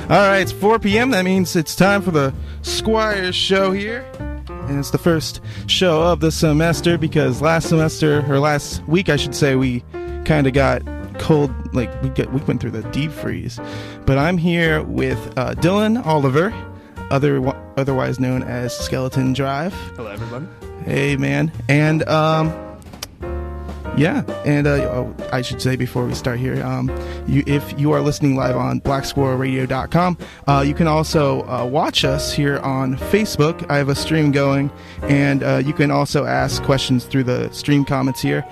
All right, it's 4 p.m. That means it's time for the Squires Show here. And it's the first show of the semester because last week, I should say, we kind of got cold, like we went through the deep freeze. But I'm here with Dillion Oliver, otherwise known as Skeleton Drive. Hello, everyone. Hey, man. And I should say before we start here, if you are listening live on blacksquirrelradio.com, you can also watch us here on Facebook. I have a stream going, and you can also ask questions through the stream comments here.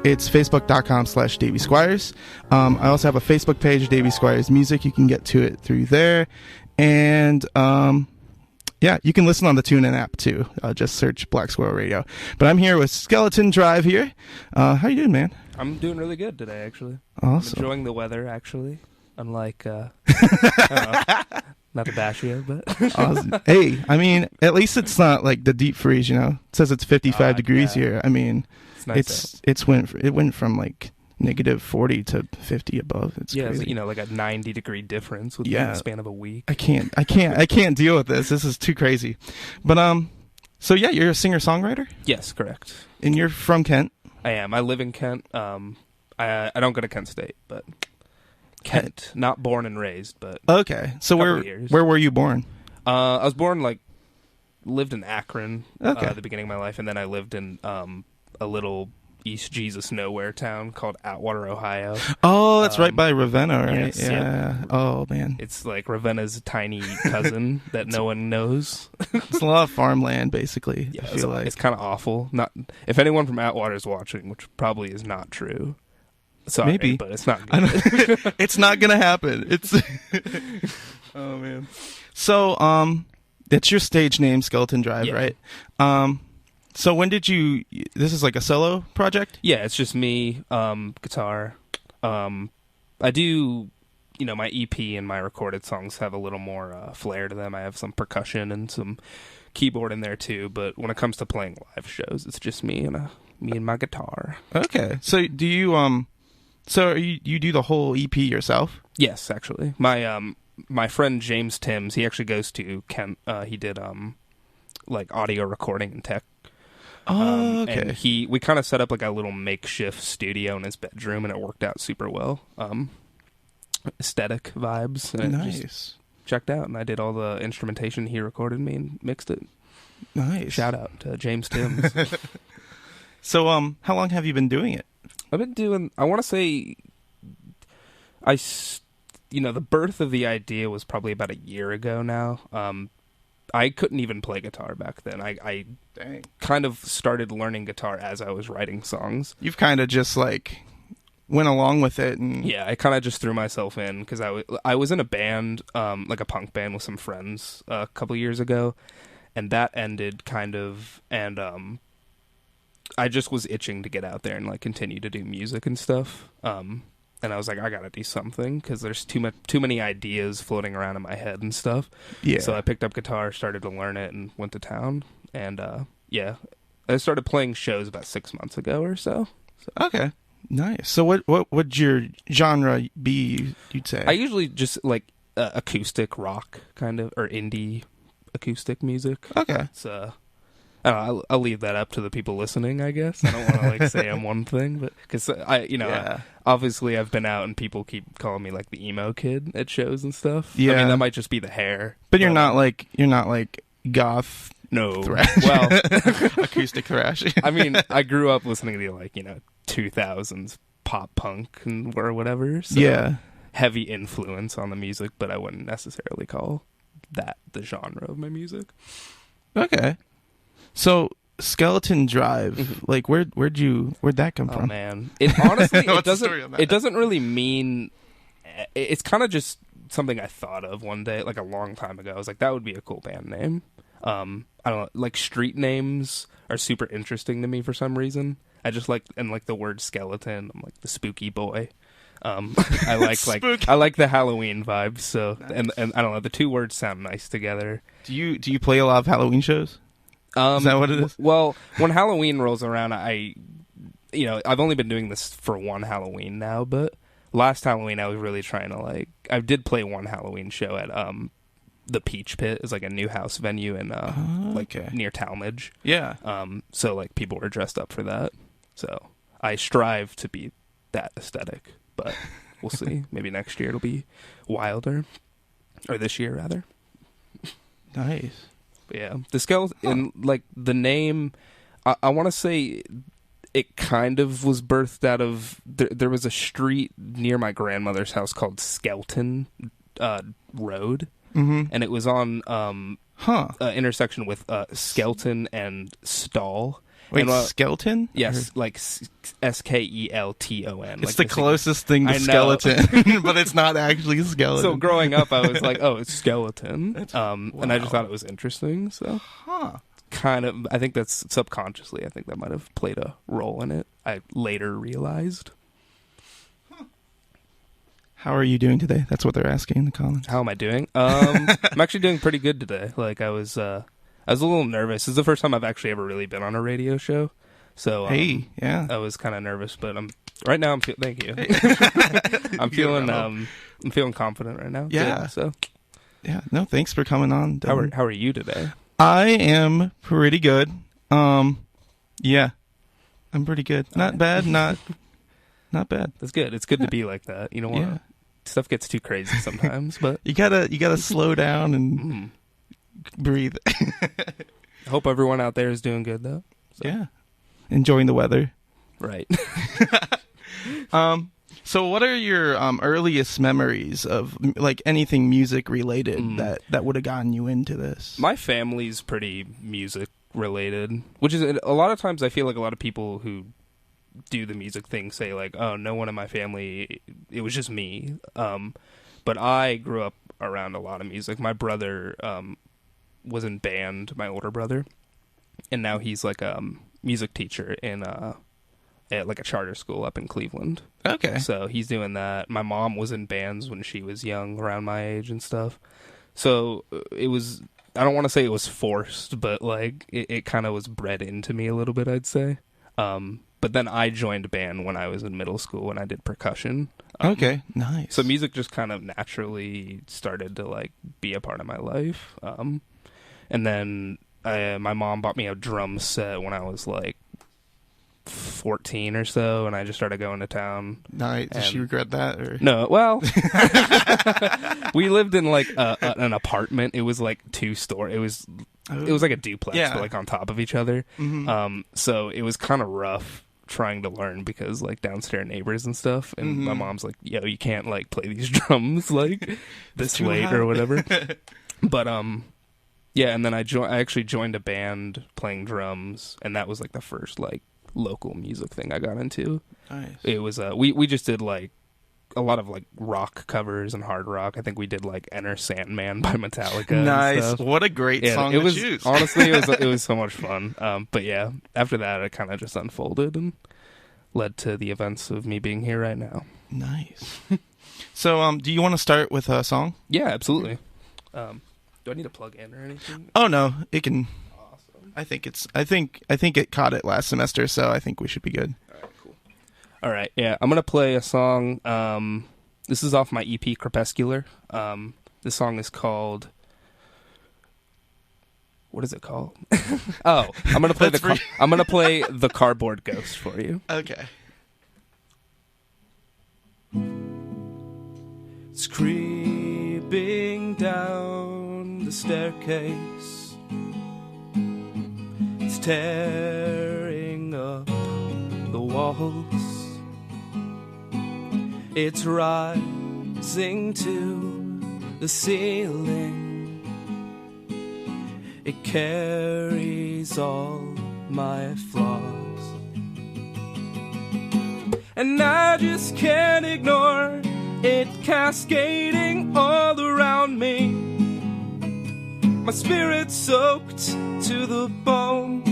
It's facebook.com/Davey Squires. I also have a Facebook page, Davey Squires Music. You can get to it through there. And yeah, you can listen on the TuneIn app too. Just search Black Squirrel Radio. But I'm here with Skeleton Drive here. How you doing, man? I'm doing really good today, actually. Awesome. I'm enjoying the weather, actually. Unlike, I don't know, not to bash you, but... Awesome. Hey, I mean, at least it's not like the deep freeze, you know? It says it's 55 degrees here. I mean, it's nice it went from like -40 to 50 above. It's crazy. It's, like a 90-degree difference within the span of a week. I can't deal with this. This is too crazy. But so yeah, you're a singer-songwriter? Yes, correct. And you're from Kent? I am. I live in Kent. I don't go to Kent State, but Kent. Not born and raised, but okay. So where were you born? I was born lived in Akron at the beginning of my life, and then I lived in a little East Jesus nowhere town called Atwater, Ohio. Oh, that's right by Ravenna, right? Yes, yeah. Yep. Oh, man. It's like Ravenna's tiny cousin that no one knows. It's a lot of farmland, basically. Yeah, I feel like it's kind of awful. Not if anyone from Atwater is watching, which probably is not true. Sorry, maybe, but it's not good. It's not gonna happen. It's oh man. So it's your stage name, Skeleton Drive, right? So when did you... This is like a solo project? Yeah, it's just me, guitar. I do, my EP and my recorded songs have a little more flair to them. I have some percussion and some keyboard in there too, but when it comes to playing live shows, it's just me and my guitar. Okay. So do you, you do the whole EP yourself? Yes, actually. My friend James Timms, he actually goes to Kent. He did, audio recording and tech. Oh, okay. And we kind of set up like a little makeshift studio in his bedroom, and it worked out super well. Aesthetic vibes. And nice. It just checked out, and I did all the instrumentation. He recorded me and mixed it. Nice. Shout out to James Timms. So, how long have you been doing it? I've been doing, I want to say, the birth of the idea was probably about a year ago now. I couldn't even play guitar back then. I kind of started learning guitar as I was writing songs. You've kind of just went along with it, and yeah, I kind of just threw myself in because I was in a band, like a punk band with some friends a couple years ago, and that ended kind of, and I just was itching to get out there and continue to do music and stuff. And I was like, I gotta do something because there's too many ideas floating around in my head and stuff. Yeah. So I picked up guitar, started to learn it, and went to town. And I started playing shows about 6 months ago or so. Okay, nice. So what would your genre be? You'd say? I usually just acoustic rock kind of, or indie acoustic music. Okay. So I'll leave that up to the people listening, I guess. I don't want to say I'm one thing, but because obviously I've been out and people keep calling me the emo kid at shows and stuff. Yeah, I mean that might just be the hair. But you're not like goth. No, thrash. Well, acoustic thrash. I mean, I grew up listening to 2000s pop punk or whatever. So yeah, heavy influence on the music, but I wouldn't necessarily call that the genre of my music. Okay. So Skeleton Drive, where'd that come from? Oh man, it honestly it doesn't really mean. It's kind of just something I thought of one day, a long time ago. I was like, that would be a cool band name. I don't know, street names are super interesting to me for some reason. I just the word skeleton. I'm the spooky boy. I like the Halloween vibes. So nice. and I don't know, the two words sound nice together. Do you play a lot of Halloween shows? Is that what it is? Well, when Halloween rolls around, I've only been doing this for one Halloween now, but last Halloween I was really trying to like. I did play one Halloween show at the Peach Pit. Is like a new house venue in like near Talmadge. Yeah. So like people were dressed up for that. So I strive to be that aesthetic, but we'll see. Maybe next year it'll be wilder, or this year rather. Nice. But yeah, the skeleton and like the name. I want to say it kind of was birthed out of there was a street near my grandmother's house called Skelton Road, and it was on intersection with Skelton and Stall. Wait, and, skeleton? Yes, like Skelton. It's like the closest thing to skeleton, but it's not actually a skeleton. So growing up, I was like, "Oh, it's skeleton," and I just thought it was interesting. So, kind of, I think that's subconsciously. I think that might have played a role in it. I later realized. How are you doing today? That's what they're asking in the comments. How am I doing? I'm actually doing pretty good today. Like I was a little nervous. This is the first time I've actually ever really been on a radio show. So I was kind of nervous, but right now. Thank you. I'm feeling confident right now. Yeah. Good, so no, thanks for coming on. How are you today? I am pretty good. Yeah, I'm pretty good. Not bad. Not bad. That's good. It's good to be like that. You know what? Yeah. Stuff gets too crazy sometimes, but you gotta slow down and breathe. I hope everyone out there is doing good though. So. Yeah, enjoying the weather. Right. So what are your earliest memories of like anything music related that would have gotten you into this? My family's pretty music related, which is a lot of times I feel like a lot of people who do the music thing say like, oh, no one in my family, it was just me. But I grew up around a lot of music. My brother was in band, my older brother, and now he's like a music teacher in at like a charter school up in Cleveland. Okay. So he's doing that. My mom was in bands when she was young, around my age and stuff. So it was, I don't want to say it was forced, but like it kind of was bred into me a little bit, I'd say. But then I joined a band when I was in middle school and I did percussion. Okay, nice. So music just kind of naturally started to like be a part of my life. And then my mom bought me a drum set when I was like 14 or so, and I just started going to town. Nice. Did she regret that? Or? No. Well, we lived in like an apartment. It was like 2-story. It was like a duplex, but like on top of each other. Mm-hmm. So it was kind of rough trying to learn because like downstairs neighbors and stuff, and my mom's like, yo, you can't like play these drums like this late or whatever. But yeah, and then I actually joined a band playing drums, and that was like the first like local music thing I got into. Nice. It was we just did like a lot of like rock covers and hard rock. I think we did like Enter Sandman by Metallica. Nice. What a great song to choose. Honestly, it was so much fun. But yeah, after that it kind of just unfolded and led to the events of me being here right now. Nice. So do you want to start with a song? Yeah, absolutely. Do I need to plug in or anything? Oh no, it can. Awesome. I think it caught it last semester, so I think we should be good. All right, yeah, I'm going to play a song. This is off my EP, Crepuscular. This song is called... What is it called? Oh, I'm going to play The Cardboard Ghost for you. Okay. It's creeping down the staircase. It's tearing up the walls. It's rising to the ceiling. It carries all my flaws. And I just can't ignore it cascading all around me. My spirit's soaked to the bone.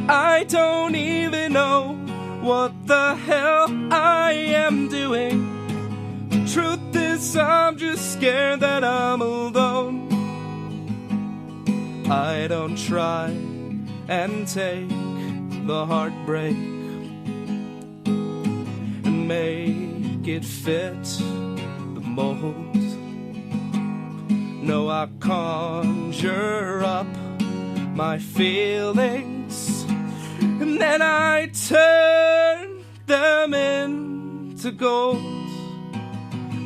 I don't even know what the hell I am doing. The truth is I'm just scared that I'm alone. I don't try and take the heartbreak. make it fit the mold. No, I conjure up my feelings, and then I turn them into gold.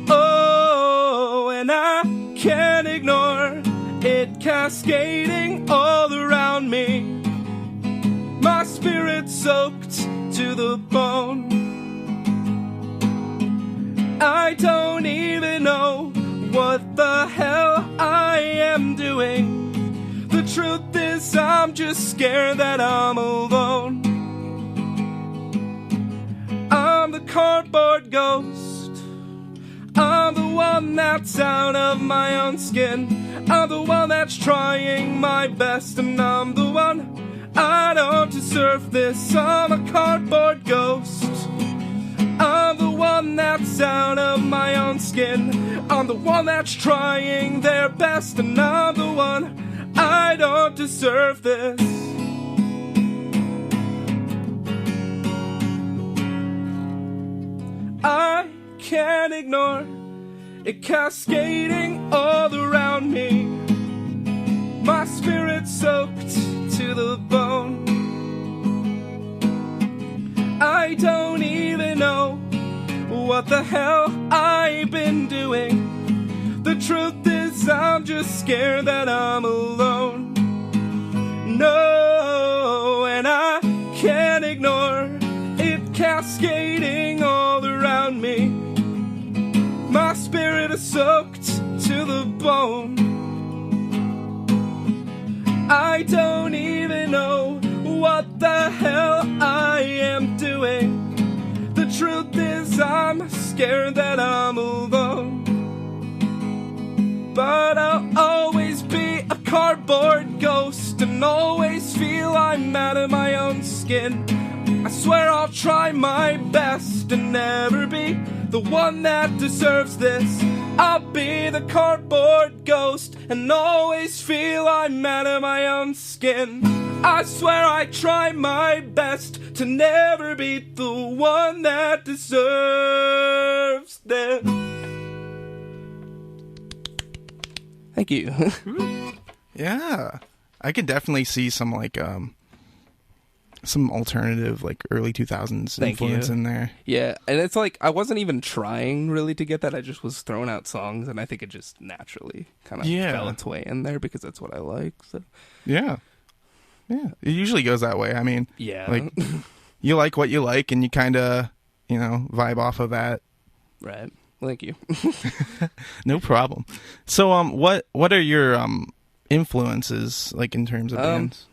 Oh, and I can't ignore it cascading all around me. My spirit soaked to the bone. I don't even know what the hell I am doing. The truth is I'm just scared that I'm alone. I'm the cardboard ghost. I'm the one that's out of my own skin. I'm the one that's trying my best, and I'm the one, I don't deserve this. I'm a cardboard ghost. I'm the one that's out of my own skin. I'm the one that's trying their best, and I'm the one, I don't deserve this. I can't ignore it cascading all around me. My spirit soaked to the bone. I don't even know what the hell I've been doing. The truth is I'm just scared that I'm alone. No, and I can't ignore it cascading all around me. My spirit is soaked to the bone. I don't even know what the hell I am doing. The truth is I'm scared that I'm alone. But I'll always be a cardboard ghost, and always feel I'm out of my own skin. I swear I'll try my best and never be the one that deserves this. I'll be the cardboard ghost and always feel I'm out of my own skin. I swear I try my best to never be the one that deserves this. Thank you. Yeah, I could definitely see some like some alternative like early 2000s influence in there. Yeah, and it's like I wasn't even trying really to get that. I just was throwing out songs, and I think it just naturally kind of fell its way in there because that's what I like. So yeah, it usually goes that way. I mean, yeah, like you like what you like, and you kind of vibe off of that. Right. Thank you. No problem. So what are your influences like in terms of bands?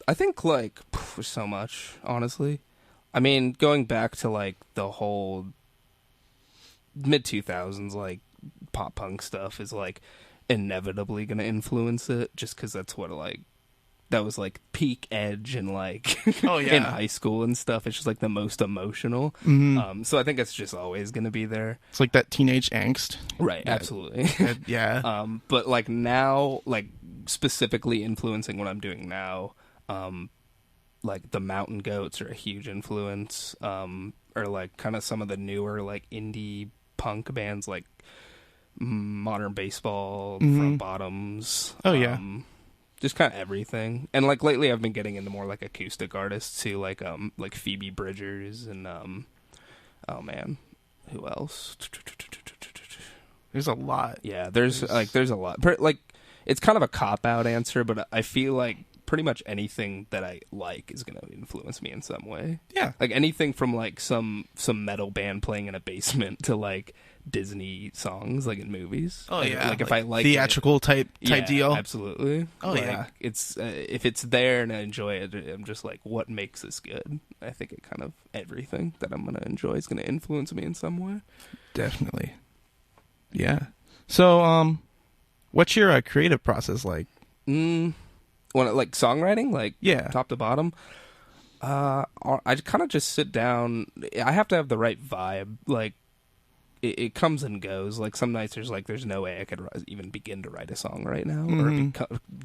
I think like so much, honestly. I mean, going back to like the whole mid 2000s like pop punk stuff is like inevitably going to influence it, just cuz that's what like that was like peak edge and like in high school and stuff. It's just like the most emotional. Mm-hmm. So I think it's just always going to be there. It's like that teenage angst. Right, absolutely. Yeah. But like now, like specifically influencing what I'm doing now, like the Mountain Goats are a huge influence, or like kind of some of the newer like indie punk bands like Modern Baseball, Front Bottoms. Just kind of everything. And like lately I've been getting into more like acoustic artists too, like Phoebe Bridgers and oh man, who else? There's a lot. Yeah, there's a lot. Like it's kind of a cop-out answer, but I feel like pretty much anything that I like is going to influence me in some way. Yeah. Like anything from like some metal band playing in a basement to like Disney songs like in movies. Oh yeah. Like if I like theatrical type deal. Absolutely. Oh like, yeah. It's if it's there and I enjoy it, I'm just like, what makes this good? I think it kind of everything that I'm going to enjoy is going to influence me in some way. Definitely. Yeah. So what's your creative process like? Like songwriting, like top to bottom. I kind of just sit down. I have to have the right vibe. Like it comes and goes. Like some nights there's no way I could even begin to write a song right now or do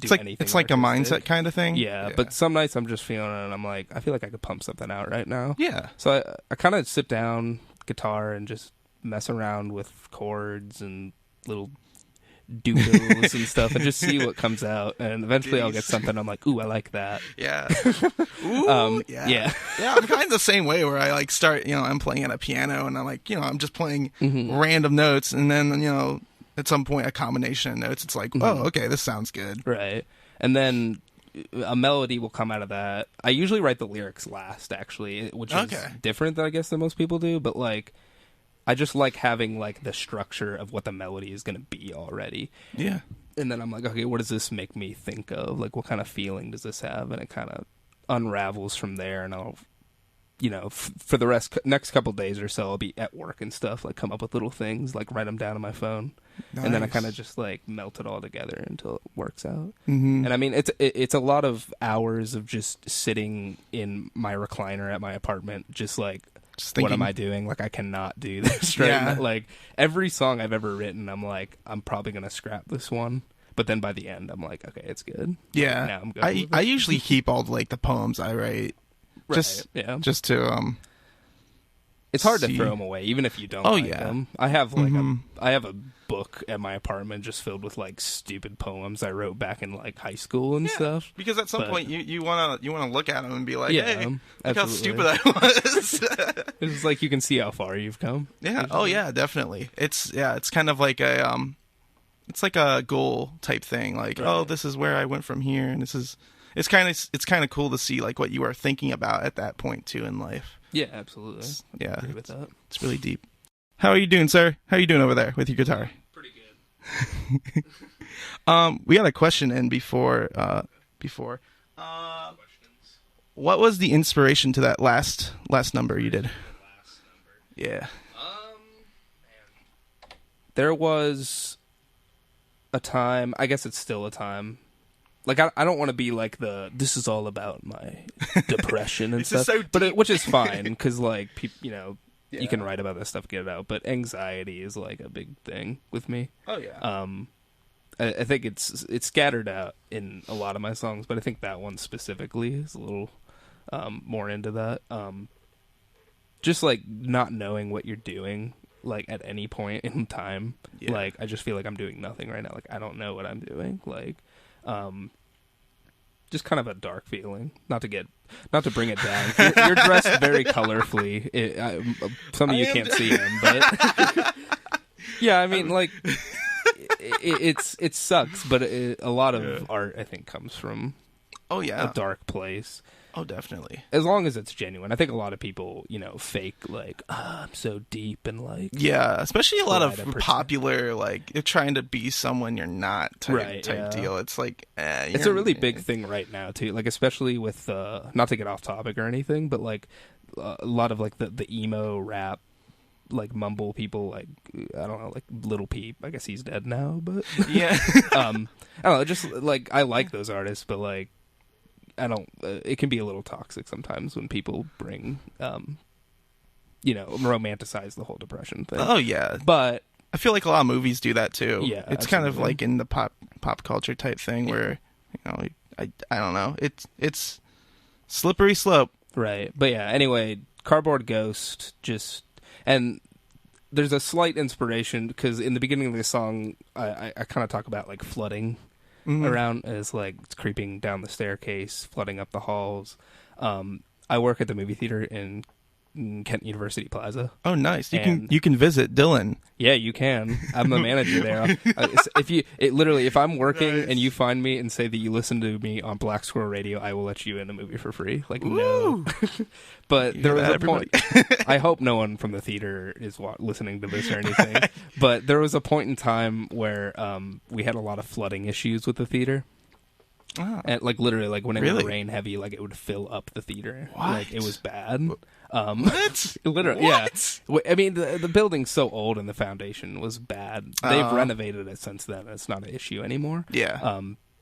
anything. It's like a mindset kind of thing. Yeah, but some nights I'm just feeling it and I'm like, I feel like I could pump something out right now. Yeah. So I kind of sit down, guitar and just mess around with chords and little doodles and stuff and just see what comes out, and eventually I'll get something I'm like, ooh, I like that. Yeah. Ooh, yeah. I'm kind of the same way, where I like start, I'm playing at a piano and I'm like, I'm just playing random notes, and then at some point a combination of notes, it's like, oh, okay, this sounds good. Right. And then a melody will come out of that. I usually write the lyrics last, actually, which is different than I guess than most people do, but like I just like having like the structure of what the melody is going to be already. Yeah. And then I'm like, okay, what does this make me think of? Like, what kind of feeling does this have? And it kind of unravels from there. And I'll, for the next couple days or so, I'll be at work and stuff, like come up with little things, like write them down on my phone. Nice. And then I kind of just like melt it all together until it works out. Mm-hmm. And I mean, it's a lot of hours of just sitting in my recliner at my apartment, just like, what am I doing? Like, I cannot do this right now. Like, every song I've ever written, I'm like, I'm probably going to scrap this one. But then by the end, I'm like, okay, it's good. Yeah. Like, now I'm good. I usually keep all like the poems I write. Just to it's hard to throw them away, even if you don't like them. I have like I have a book at my apartment just filled with like stupid poems I wrote back in like high school and stuff. Because at some point you wanna look at them and be like, hey, look how stupid I was. It's like you can see how far you've come. Yeah. Oh yeah, definitely. It's kind of like a it's like a goal type thing. Like, oh, this is where I went from here, and this is. It's kind of cool to see like what you are thinking about at that point too in life. Yeah, absolutely. I agree with that. It's really deep. How are you doing, sir? How are you doing over there with your guitar? Pretty good. We got a question in before. What was the inspiration to that last number you did? Yeah. There was a time. I guess it's still a time. Like, I don't want to be like this is all about my depression and stuff, so but which is fine, because like you can write about this stuff, get it out. But anxiety is like a big thing with me. Oh yeah. I think it's scattered out in a lot of my songs, but I think that one specifically is a little more into that. Just like not knowing what you're doing, like at any point in time. Yeah. Like, I just feel like I'm doing nothing right now. Like, I don't know what I'm doing. Like. Just kind of a dark feeling. Not to bring it down. You're dressed very colorfully. Some of you can't see him, but yeah, I mean, like, it sucks, but a lot of art, I think, comes from a dark place. Oh, definitely. As long as it's genuine. I think a lot of people, fake, like, I'm so deep and, like... Yeah, especially a lot of popular, like, you're trying to be someone you're not type deal. It's like, it's a really big thing right now, too. Like, especially with, not to get off topic or anything, but, like, a lot of, like, the emo rap, like, mumble people, like, I don't know, like, Little Peep. I guess he's dead now, but... Yeah. I don't know, just, like, I like those artists, but, like, I don't. It can be a little toxic sometimes when people bring, romanticize the whole depression thing. Oh yeah, but I feel like a lot of movies do that too. Yeah, it's kind of like in the pop culture type thing where, I don't know. It's slippery slope. Right, but yeah. Anyway, Cardboard Ghost and there's a slight inspiration because in the beginning of the song, I kind of talk about like flooding. Mm-hmm. Around as like it's creeping down the staircase, flooding up the halls. I work at the movie theater in Kent University Plaza. Oh, nice! You can visit Dillion. Yeah, you can. I'm the manager there. If I'm working and you find me and say that you listen to me on Black Squirrel Radio, I will let you in the movie for free. Like, no. But there was a point. I hope no one from the theater is listening to this or anything. But there was a point in time where we had a lot of flooding issues with the theater. Oh. And like literally, like when it would rain heavy, like it would fill up the theater. What? Like it was bad. What? Literally, what? Yeah. I mean, the building's so old and the foundation was bad. They've renovated it since then. It's not an issue anymore. Yeah.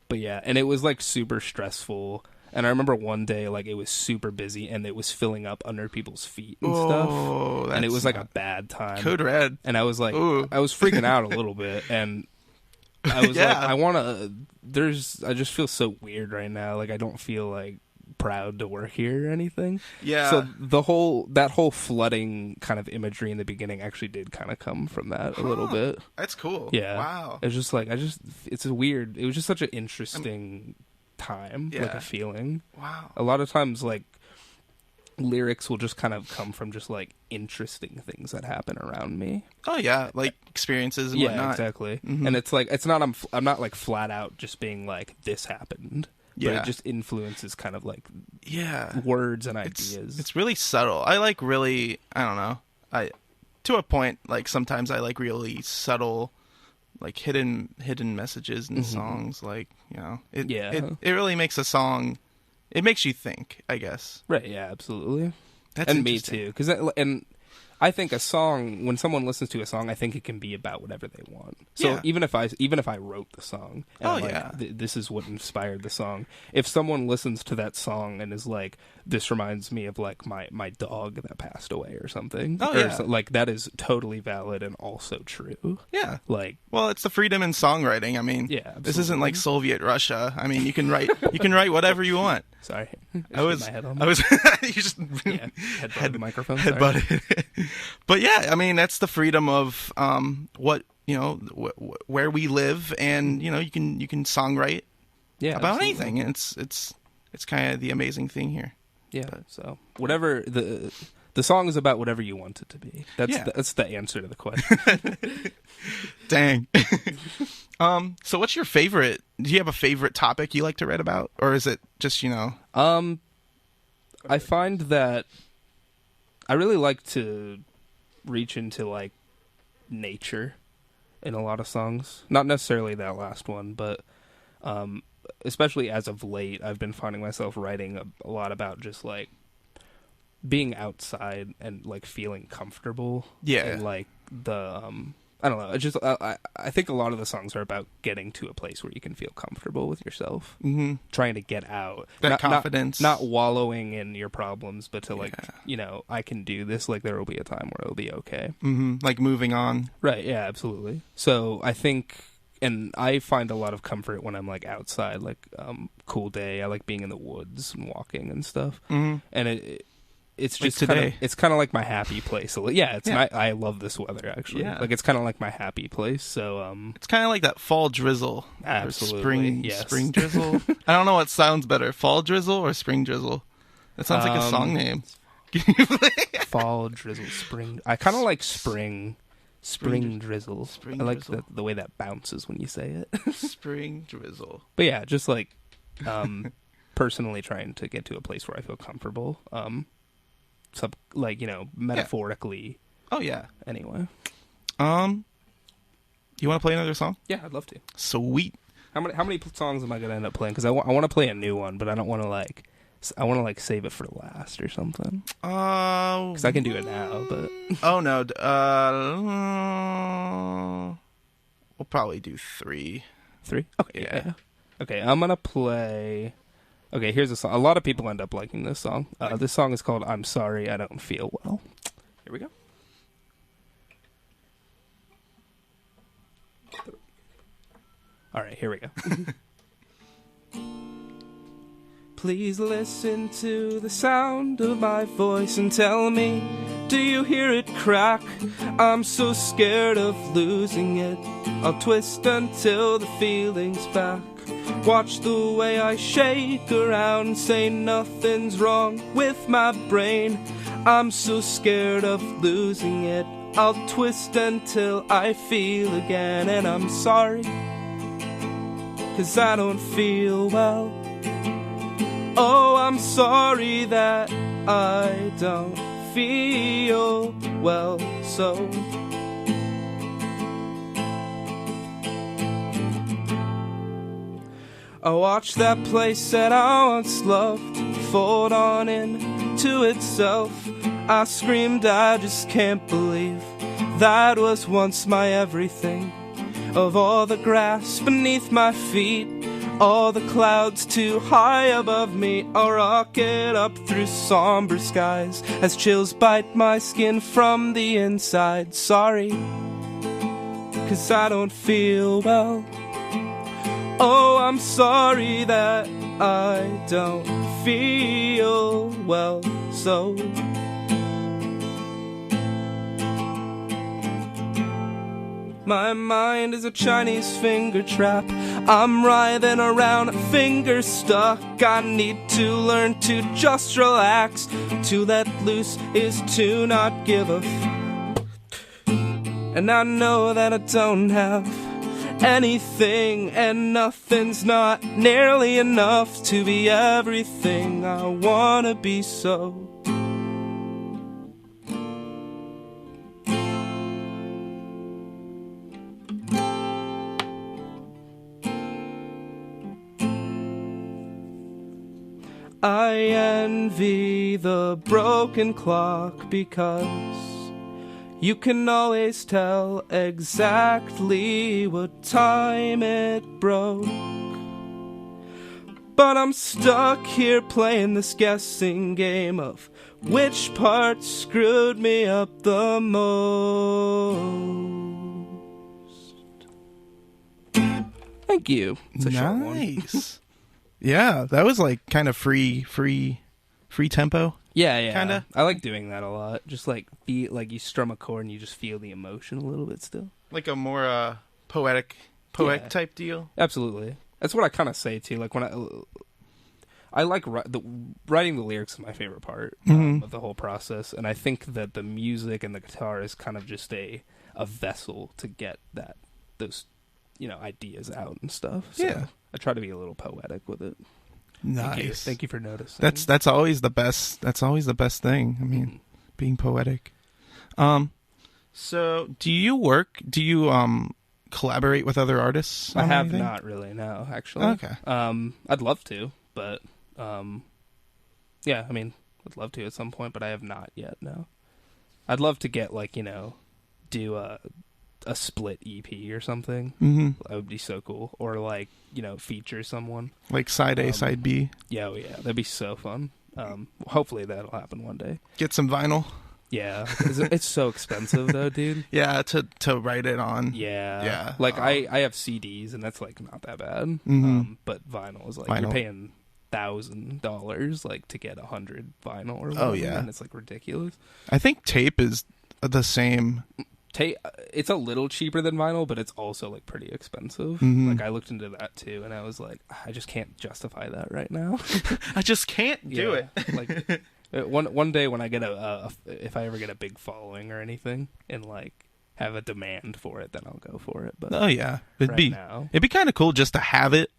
But yeah, and it was like super stressful. And I remember one day, like it was super busy and it was filling up under people's feet and stuff. And it was like a bad time. Code Red. And I was like, I was freaking out a little bit, and I was like, I just feel so weird right now. Like I don't feel like proud to work here or anything. Yeah. So that whole flooding kind of imagery in the beginning actually did kind of come from that a little bit. That's cool. Yeah. Wow. It's just like it was just such an interesting time, like a feeling. Wow. A lot of times, like, lyrics will just kind of come from just like interesting things that happen around me. Oh yeah, like experiences and whatnot. Yeah, exactly. And it's like I'm not like flat out just being like this happened. Yeah. But it just influences kind of like yeah words and ideas. It's really subtle. I like really, I don't know. To a point, like sometimes I like really subtle, like hidden messages in songs. Like, you know, it really makes a song. It makes you think, I guess. Right, yeah, absolutely. That's and me too. And I think a song, when someone listens to a song, I think it can be about whatever they want. So even if I wrote the song, and this is what inspired the song. If someone listens to that song and is like, this reminds me of like my dog that passed away or something. Like that is totally valid and also true. Yeah. Like, well, it's the freedom in songwriting. I mean, this isn't like Soviet Russia. I mean, you can write whatever you want. Sorry, I was you just head the microphone. Headbutted. But yeah, I mean, that's the freedom of what, you know, where we live, and you know, you can songwrite about anything. It's kind of the amazing thing here. Yeah. So whatever the song is about, whatever you want it to be. That's the answer to the question. Dang. So what's your favorite? Do you have a favorite topic you like to write about, or is it just, you know? I find that I really like to reach into like nature in a lot of songs. Not necessarily that last one, but especially as of late, I've been finding myself writing a lot about just like being outside and like feeling comfortable. Yeah. And like the I don't know. It's just I think a lot of the songs are about getting to a place where you can feel comfortable with yourself, trying to get out, that confidence, not wallowing in your problems, but to like, you know, I can do this. Like there will be a time where it'll be okay. Like moving on. Right. Yeah. Absolutely. So I think, and I find a lot of comfort when I'm like outside, like cool day. I like being in the woods and walking and stuff, and it's just today. It's kind of like my happy place. Yeah, I love this weather actually. Yeah. Like it's kind of like my happy place. So it's kind of like that fall drizzle. Absolutely. Or spring drizzle. I don't know what sounds better, fall drizzle or spring drizzle. That sounds like a song name. Fall drizzle, spring. I kind of like spring drizzle. I like the way that bounces when you say it. Spring drizzle. But yeah, just like personally trying to get to a place where I feel comfortable. Like, you know, metaphorically. Oh yeah. Anyway. You want to play another song? Yeah, I'd love to. Sweet. How many songs am I gonna end up playing? Because I want to play a new one, but I don't want to like. I want to like save it for last or something. Because I can do it now, but. Oh no. We'll probably do 3. 3? Okay. Yeah. Okay, I'm gonna play. Okay, here's a song. A lot of people end up liking this song. This song is called "I'm Sorry I Don't Feel Well." Here we go. All right, here we go. Please listen to the sound of my voice and tell me, do you hear it crack? I'm so scared of losing it. I'll twist until the feeling's back. Watch the way I shake around, say nothing's wrong with my brain. I'm so scared of losing it. I'll twist until I feel again. And I'm sorry, 'cause I don't feel well. Oh, I'm sorry that I don't feel well, so I watch that place that I once loved fold on into itself. I screamed, I just can't believe that was once my everything. Of all the grass beneath my feet, all the clouds too high above me, I'll rocket up through somber skies as chills bite my skin from the inside. Sorry, 'cause I don't feel well. Oh, I'm sorry that I don't feel, well, so. My mind is a Chinese finger trap. I'm writhing around, fingers stuck. I need to learn to just relax. To let loose is to not give a and I know that I don't have anything, and nothing's not nearly enough to be everything I wanna be, so. I envy the broken clock because you can always tell exactly what time it broke. But I'm stuck here playing this guessing game of which part screwed me up the most. Thank you. It's a short one. Nice. Yeah, that was like kind of free tempo. Yeah. Kinda. I like doing that a lot. Just like like you strum a chord and you just feel the emotion a little bit still. Like a more poetic type deal. Absolutely. That's what I kind of say too. Like when I like writing the lyrics is my favorite part of the whole process, and I think that the music and the guitar is kind of just a vessel to get those ideas out and stuff. So yeah. I try to be a little poetic with it. Nice. Thank you for noticing. That's always the best. That's always the best thing. I mean, being poetic. So do you collaborate with other artists? I have anything? not really. No, actually. Okay. I'd love to, but yeah. I mean, I'd love to at some point, but I have not yet. No. I'd love to get do a split EP or something. Mm-hmm. That would be so cool. Or feature someone. Like side A, side B. Yeah, that'd be so fun. Hopefully that'll happen one day. Get some vinyl. Yeah, it's so expensive though, dude. Yeah, to write it on. Yeah. Like I have CDs and that's like not that bad. Mm-hmm. But vinyl is like vinyl. you're paying $1,000 like to get 100 vinyl or whatever. Oh yeah, and it's like ridiculous. I think tape is the same. It's a little cheaper than vinyl, but it's also like pretty expensive. Mm-hmm. Like I looked into that too, and I was like, I just can't justify that right now. I just can't do it. Like one day when I get if I ever get a big following or anything, and like have a demand for it, then I'll go for it. But oh yeah, it'd be kind of cool just to have it,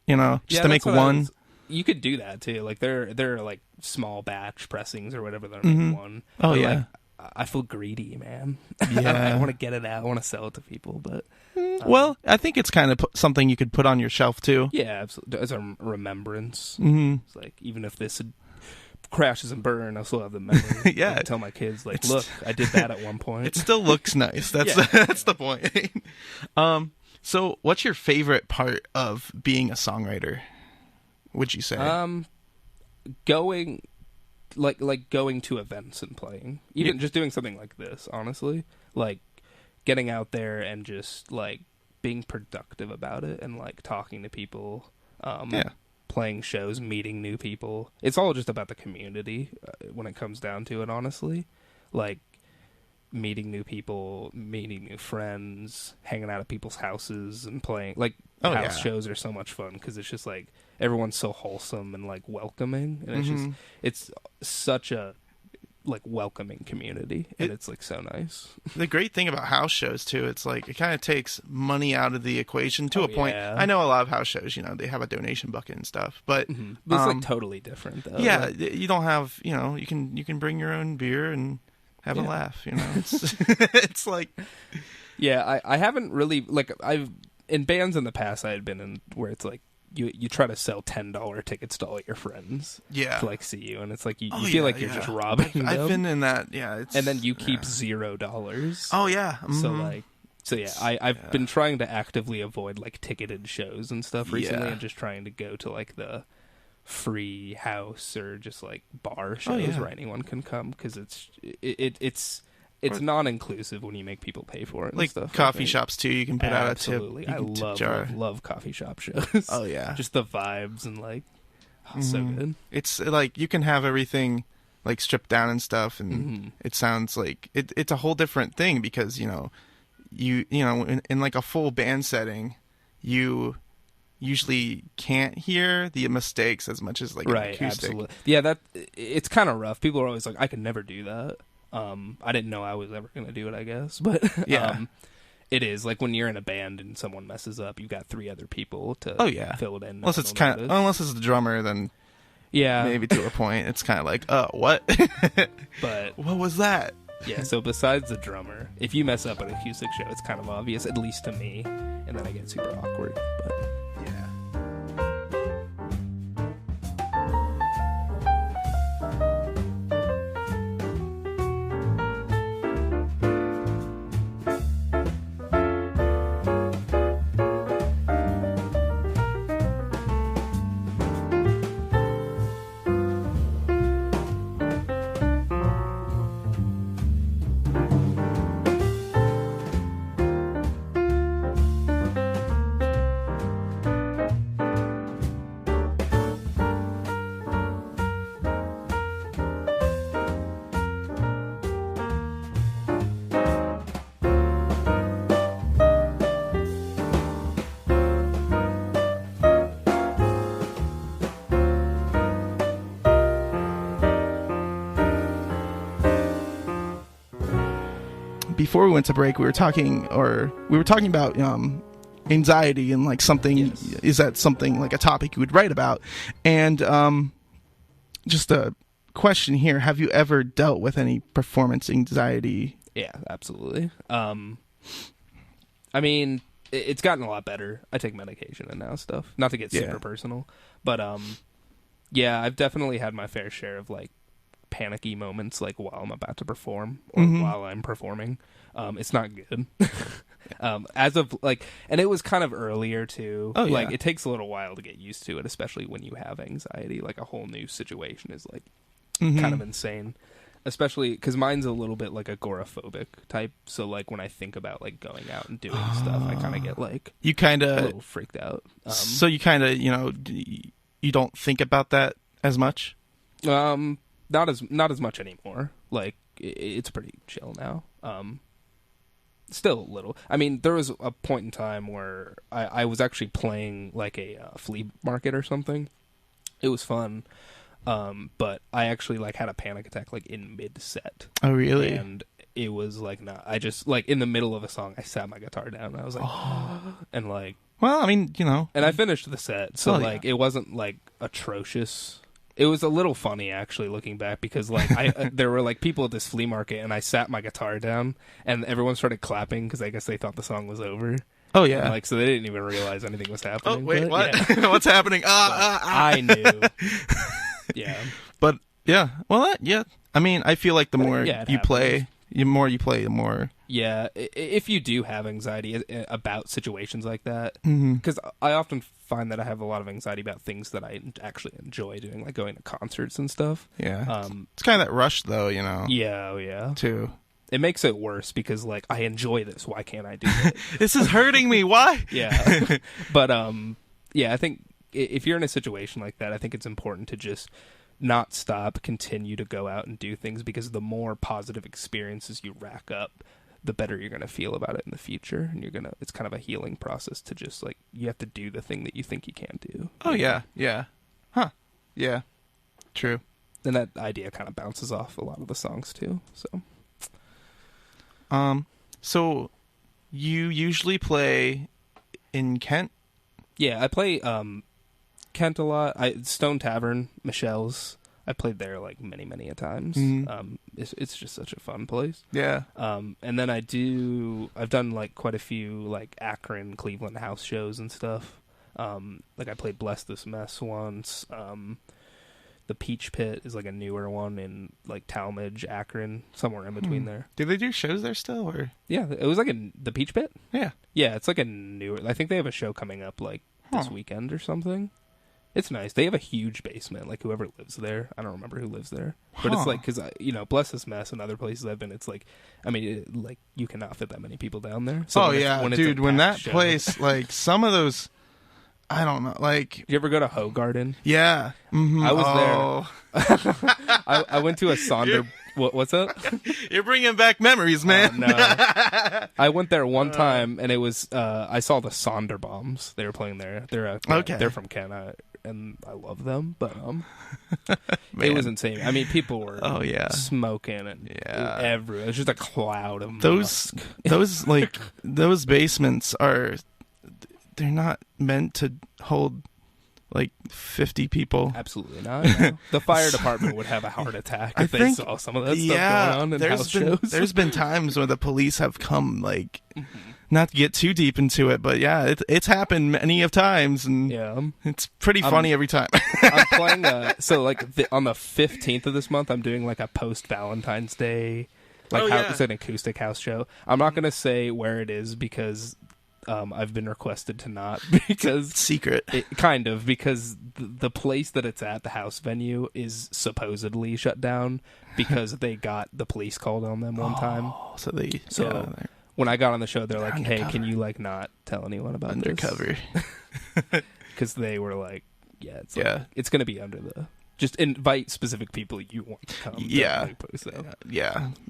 just to make one. You could do that too. Like there are like small batch pressings or whatever that mm-hmm. make one. Oh but, yeah. Like, I feel greedy, man. Yeah. I want to get it out. I want to sell it to people, but well, I think it's kind of something you could put on your shelf too. Yeah, absolutely. As a remembrance. Mm-hmm. It's like even if this crashes and burn, I'll still have the memory. Yeah. I can tell my kids, like, look, I did that at one point. It still looks nice. That's that's the point. So, what's your favorite part of being a songwriter? Would you say? Going to events and playing, even just doing something like this, honestly, like getting out there and just like being productive about it and like talking to people, playing shows, meeting new people. It's all just about the community when it comes down to it, honestly. Like meeting new people, meeting new friends, hanging out at people's houses and playing. Like house shows are so much fun because it's just like everyone's so wholesome and like welcoming, and it's such a like welcoming community, and it's like so nice. The great thing about house shows too, it's like it kind of takes money out of the equation to a point. I know a lot of house shows, they have a donation bucket and stuff, but it's like totally different though. Yeah, you don't have, you can bring your own beer and have a laugh, It's it's like I haven't really like I've in bands in the past I had been in where it's like you try to sell $10 tickets to all your friends to like see you, and it's like you feel like you're just robbing them. I've been in that, and then you keep $0. Oh yeah. Mm-hmm. I've been trying to actively avoid like ticketed shows and stuff recently, and just trying to go to like the free house or just like bar shows where anyone can come, because it's non-inclusive when you make people pay for it. Like stuff, coffee shops too, you can put Absolutely. out a tip. I love coffee shop shows. Oh yeah, just the vibes and like So good. It's like you can have everything like stripped down and stuff, and it sounds like it's a whole different thing because you know in like a full band setting, you usually can't hear the mistakes as much as like an acoustic. Absolutely. Yeah, it's kind of rough. People are always like, I could never do that. I didn't know I was ever going to do it, I guess. But it is like when you're in a band and someone messes up, you've got 3 other people to fill it in. Unless it's the drummer, then maybe to a point it's kind of like, oh, what? But what was that? Yeah, so besides the drummer, if you mess up an acoustic show, it's kind of obvious, at least to me, and then I get super awkward. But yeah. Before we went to break, we were talking about anxiety and like something. Yes. Is that something like a topic you would write about? And just a question here: have you ever dealt with any performance anxiety? Yeah, absolutely. I mean, it's gotten a lot better. I take medication and now stuff. Not to get super personal, but yeah, I've definitely had my fair share of like panicky moments, like while I'm about to perform or while I'm performing. It's not good. As of like, and it was kind of earlier too. Oh, yeah. Like it takes a little while to get used to it, especially when you have anxiety. Like a whole new situation is like kind of insane, especially because mine's a little bit like agoraphobic type. So like when I think about like going out and doing stuff, I kind of get like you kind of a little freaked out. So you kind of you don't think about that as much. Not as much anymore. Like it's pretty chill now. Still a little. I mean, there was a point in time where I was actually playing like a flea market or something. It was fun, but I actually like had a panic attack like in mid set. Oh, really? And it was like I just like in the middle of a song, I sat my guitar down. And I was like, and like. Well, I mean, and I finished the set, so like it wasn't like atrocious. It was a little funny, actually, looking back, because like there were like people at this flea market, and I sat my guitar down, and everyone started clapping because I guess they thought the song was over. Oh yeah, and, like so they didn't even realize anything was happening. Oh wait, what? Yeah. What's happening? I knew. Yeah, but yeah, well, yeah. I mean, I feel like the more you play, the more. Yeah, if you do have anxiety about situations like that, because I often find that I have a lot of anxiety about things that I actually enjoy doing, like going to concerts and stuff. Yeah, it's kind of that rush, though, Yeah, yeah. Too. It makes it worse because, like, I enjoy this. Why can't I do it? This is hurting me. Why? Yeah, but yeah, I think if you're in a situation like that, I think it's important to just not stop, continue to go out and do things, because the more positive experiences you rack up, the better you're going to feel about it in the future. And it's kind of a healing process to just like, you have to do the thing that you think you can't do. Oh yeah. Yeah. Huh. Yeah. True. And that idea kind of bounces off a lot of the songs too. So you usually play in Kent? Yeah, I play, Kent a lot. Stone Tavern, Michelle's. I played there like many a times. It's just such a fun place. Yeah. And then I've done like quite a few like Akron, Cleveland house shows and stuff. Like I played Bless This Mess once. The Peach Pit is like a newer one in like Talmadge, Akron, somewhere in between there. Do they do shows there still, or? Yeah, it was like the Peach Pit. Yeah. Yeah, it's like a newer. I think they have a show coming up like this weekend or something. It's nice. They have a huge basement. Like whoever lives there, I don't remember who lives there, but it's like, because Bless This Mess and other places I've been, it's like, I mean, like you cannot fit that many people down there. So when that place, like some of those, I don't know. Like, Did you ever go to Ho Garden? yeah. Mm-hmm. I was there. I went to a Sonder. What's up? You're bringing back memories, man. No. I went there one time, and it was I saw the Sonder Bombs. They were playing there. They're from Canada, and I love them. But it was insane. I mean, people were smoking and everywhere. It was just a cloud of musk. Those basements they're not meant to hold like 50 people. Absolutely not. No. The fire department would have a heart attack if they saw some of that stuff going on in house shows. There's been times where the police have come, like, not to get too deep into it, but yeah, it's happened many of times, and it's pretty funny every time. I'm playing on the 15th of this month, I'm doing like a post Valentine's Day, it's an acoustic house show. I'm not gonna say where it is because I've been requested to not, because secret, because the place that it's at, the house venue, is supposedly shut down because they got the police called on them one time. So when I got on the show, they're like, "Hey, can you like not tell anyone about undercover?" Because they were like, it's gonna be under the." Just invite specific people you want to come. Yeah.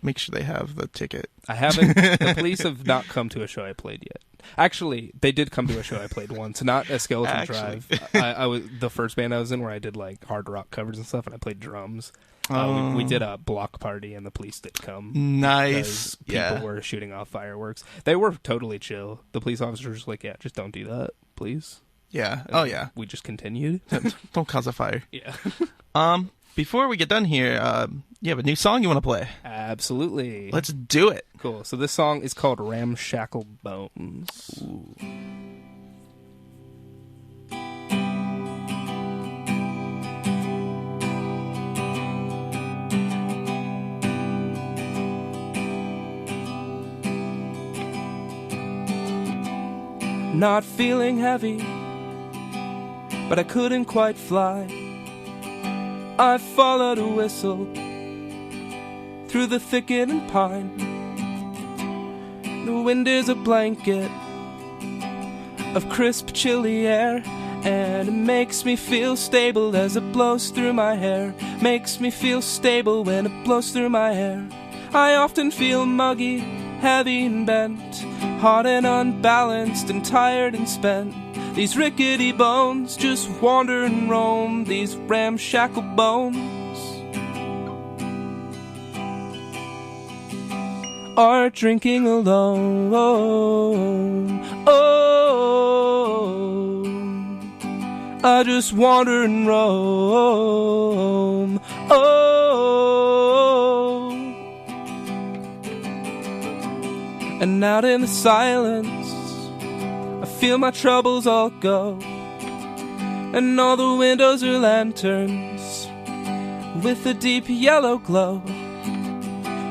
Make sure they have the ticket. I haven't. The police have not come to a show I played yet. Actually, they did come to a show I played once. Not a Skeleton Drive. I was the first band I was in where I did like hard rock covers and stuff, and I played drums. We did a block party, and the police did come. Nice. People were shooting off fireworks. They were totally chill. The police officers were like, "Yeah, just don't do that, please." Yeah. And we just continued. Don't cause a fire. Yeah. Before we get done here, you have a new song you want to play? Absolutely. Let's do it. Cool. So this song is called Ramshackle Bones. Ooh. Not feeling heavy, but I couldn't quite fly. I followed a whistle through the thicket and pine. The wind is a blanket of crisp, chilly air, and it makes me feel stable as it blows through my hair. Makes me feel stable when it blows through my hair. I often feel muggy, heavy and bent, hot and unbalanced and tired and spent. These rickety bones just wander and roam, these ramshackle bones are drinking alone. I just wander and roam. And out in the silence, I feel my troubles all go, and all the windows are lanterns with a deep yellow glow.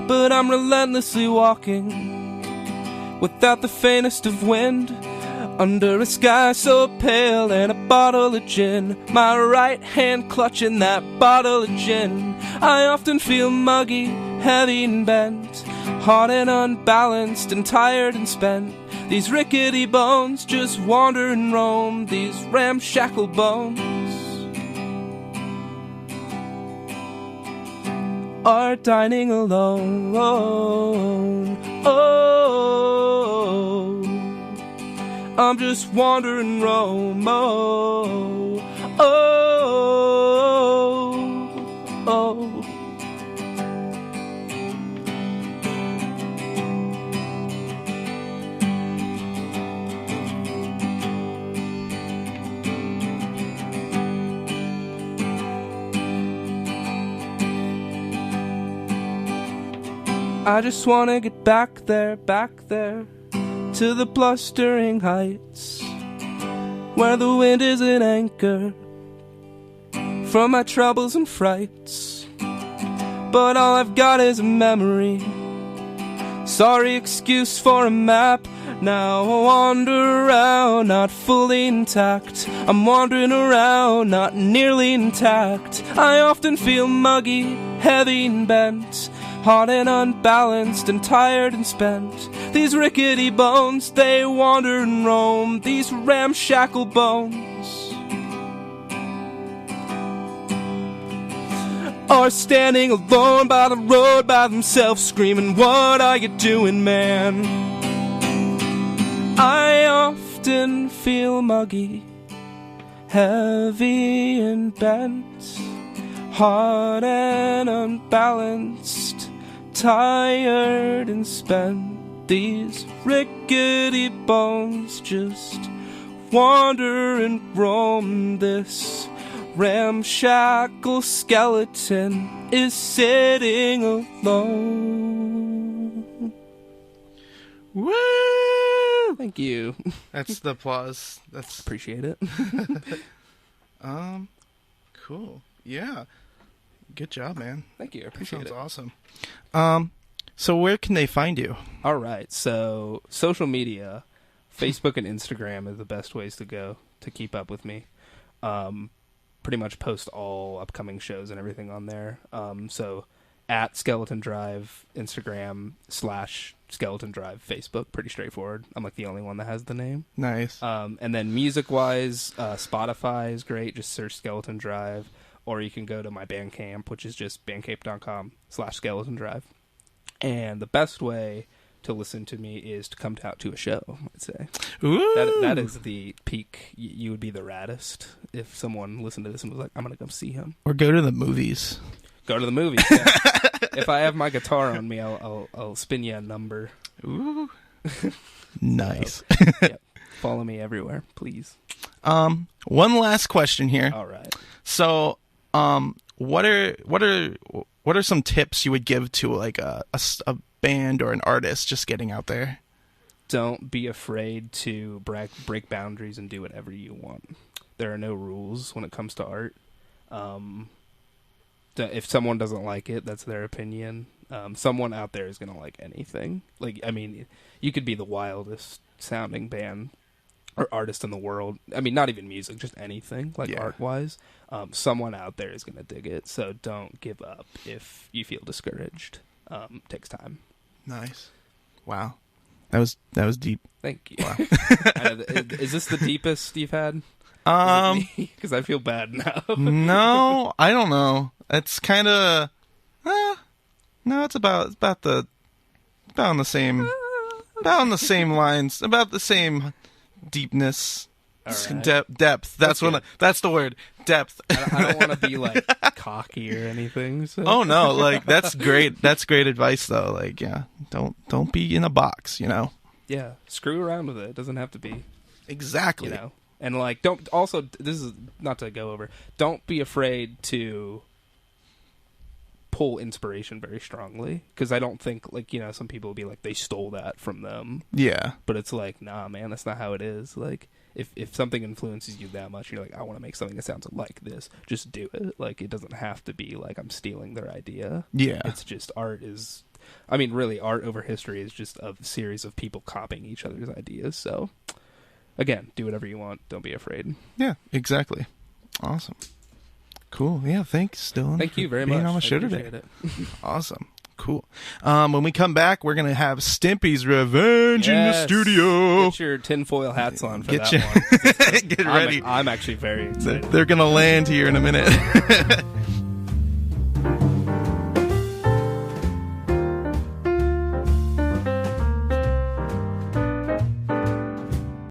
But I'm relentlessly walking without the faintest of wind, under a sky so pale and a bottle of gin, my right hand clutching that bottle of gin. I often feel muggy, heavy and bent, hot and unbalanced and tired and spent. These rickety bones just wander and roam, these ramshackle bones are dining alone. I'm just wandering roam. I just wanna get back there, to the blustering heights, where the wind is an anchor from my troubles and frights. But all I've got is a memory, sorry excuse for a map. Now I wander around, not fully intact. I'm wandering around, not nearly intact. I often feel muggy, heavy and bent, hot and unbalanced and tired and spent. These rickety bones, they wander and roam, these ramshackle bones are standing alone by the road by themselves, screaming, what are you doing, man? I often feel muggy, heavy and bent, hard and unbalanced, tired and spent. These rickety bones just wander and roam. This ramshackle skeleton is sitting alone. Woo! Thank you. That's the applause. That's Appreciate it. cool. Yeah. Good job, man. Thank you. I appreciate Sounds it. awesome. So where can they find you? All right. So social media, Facebook and Instagram are the best ways to go to keep up with me. Pretty much post all upcoming shows and everything on there. So at Skeleton Drive, Instagram / Skeleton Drive, Facebook. Pretty straightforward. I'm like the only one that has the name. Nice. And then music-wise, Spotify is great. Just search Skeleton Drive. Or you can go to my Bandcamp, which is just bandcamp.com / Skeleton Drive. And the best way to listen to me is to come out to a show, I'd say. Ooh. That is the peak. You would be the raddest if someone listened to this and was like, I'm going to come see him. Or go to the movies. Go to the movies. Yeah. If I have my guitar on me, I'll spin you a number. Ooh. Nice. So, yep. Follow me everywhere, please. One last question here. All right. So, what are some tips you would give to like a band or an artist just getting out there? Don't be afraid to break boundaries and do whatever you want. There are no rules when it comes to art. If someone doesn't like it, that's their opinion. Someone out there is going to like anything. Like, I mean, you could be the wildest sounding band or artist in the world. I mean, not even music, just anything, like art-wise. Someone out there is going to dig it, so don't give up if you feel discouraged. Takes time. Nice. Wow. That was deep. Thank you. Wow. Is this the deepest you've had? Because I feel bad now. No, I don't know. It's kind of no, it's about on the same lines, about the same deepness. Right. Depth. That's the word. Depth. I don't want to be like cocky or anything. So. Oh no, like that's great. That's great advice though. Like, yeah, don't be in a box, you know. Yeah, screw around with it. It doesn't have to be. Exactly. You know, and like don't. Also, this is not to go over. Don't be afraid to pull inspiration very strongly, because I don't think, like, you know, some people will be like they stole that from them. Yeah. But it's like, nah, man, that's not how it is. Like, if something influences you that much, you're like, I want to make something that sounds like this. Just do it. Like, it doesn't have to be like I'm stealing their idea. Yeah. It's just art is. I mean, really, art over history is just a series of people copying each other's ideas. So, again, do whatever you want. Don't be afraid. Yeah, exactly. Awesome. Cool. Yeah, thanks, Dylan. Thank you very being much. on the show today. It. Awesome. Cool. When we come back, we're going to have Stimpy's Revenge in the studio. Get your tinfoil hats on for that one. Get ready. I'm actually very excited. They're going to land here in a minute.